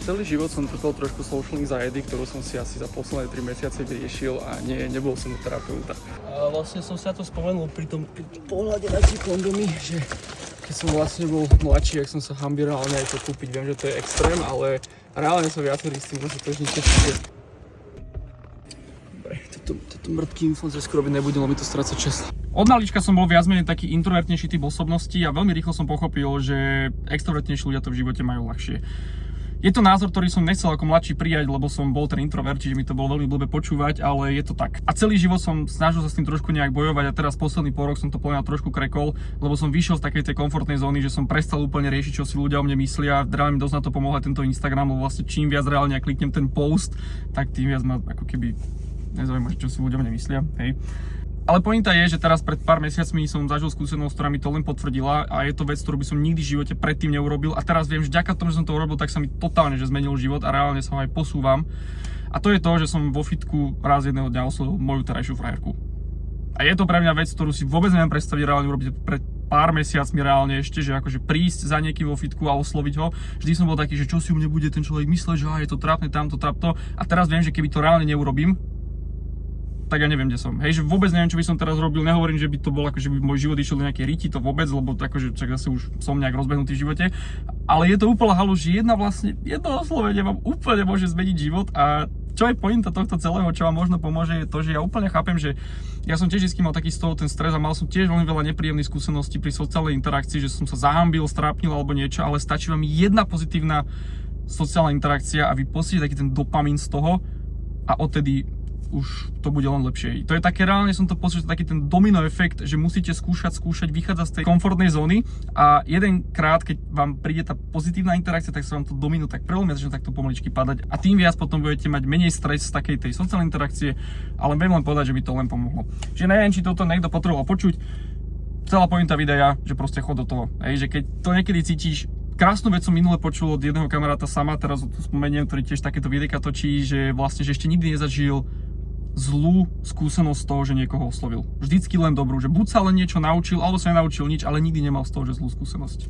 Celý život som trpel trošku social anxiety, ktorú som si asi za posledné 3 mesiace vyriešil a nebol som u terapeuta. A vlastne som sa to spomenul pri tom pohľade na tie kondomy, že keď som vlastne bol mladší, ak som sa hambil reálne aj to kúpiť. Viem, že to je extrém, ale reálne sa viacerí s tým môžu tožniť. Dobre, toto mŕtký influencer skoro nebudem, lebo mi to stráca čas. Od malička som bol viac menej taký introvertnejší typ osobnosti a veľmi rýchlo som pochopil, že extrovertnejší ľudia to v živote majú ľahšie. Je to názor, ktorý som nechcel ako mladší prijať, lebo som bol ten introvert, čiže mi to bolo veľmi blbé počúvať, ale je to tak. A celý život som snažil sa s tým trošku nejak bojovať a teraz posledný pol rok som to podľa mňa trošku krekol, lebo som vyšiel z takej tej komfortnej zóny, že som prestal úplne riešiť, čo si ľudia o mne myslia. Reálne mi dosť na to pomohol tento Instagram, lebo vlastne čím viac reálne kliknem ten post, tak tým viac ma ako keby nezaujíma, čo si ľudia o mne myslia, hej. Ale pointa je, že teraz pred pár mesiacmi som zažil skúsenosť, ktorá mi to len potvrdila a je to vec, ktorú by som nikdy v živote predtým neurobil a teraz viem, že vďaka tomu, že som to urobil, tak sa mi totálne že zmenil život a reálne sa ho aj posúvam. A to je to, že som vo fitku raz jedného dňa oslovil moju terajšiu frajerku. A je to pre mňa vec, ktorú si vôbec neviem predstaviť reálne urobiť pred pár mesiacmi reálne ešte, že akože prísť za niekým vo fitku a osloviť ho. Vždy som bol taký, že čo si u mne bude ten človek mysleť, že je to trápne, tamto, trápto. A teraz viem, že keby to reálne neurobím, tak ja neviem, kde som. Hej, že vôbec neviem, čo by som teraz robil. Nehovorím, že by to bolo akože by môj život išiel do nejakej riti, to vôbec, lebo akože čak zase už som nejak rozbehnutý v živote. Ale je to úplne halu, že jedno oslovenie vám úplne môže zmeniť život a čo je pointa tohto celého, čo vám možno pomôže, je to, že ja úplne chápem, že ja som tiež vždy mal taký z toho ten stres a mal som tiež veľmi veľa nepríjemných skúseností pri sociálnej interakcii, že som sa zahambil, strápnil alebo niečo, ale stačí vám jedna pozitívna sociálna interakcia a vy pocítite taký ten dopamín z toho a odtedy už to bude len lepšie. To je také reálne, som to pocítil, taký ten domino efekt, že musíte skúšať, vychádzať z tej komfortnej zóny a jedenkrát, keď vám príde tá pozitívna interakcia, tak sa vám to domino tak prelomia, začne takto pomaličky padať a tým viac potom budete mať menej stres z takej tej sociálnej interakcie, ale viem len povedať, že by to len pomohlo. Že neviem, či toto niekto potreboval počuť. Celá pointa videa, že proste chod do toho. Hej, že keď to niekedy cítiš. Krásnu vec som minule počul od jedného kamaráta sama, teraz ho tu spomeniem, ktorý tiež takéto videjka točí, že vlastne, že ešte nikdy nezažil zlú skúsenosť z toho, že niekoho oslovil. Vždycky len dobrú, že buď sa len niečo naučil, alebo sa nenaučil nič, ale nikdy nemal z toho, že zlú skúsenosť.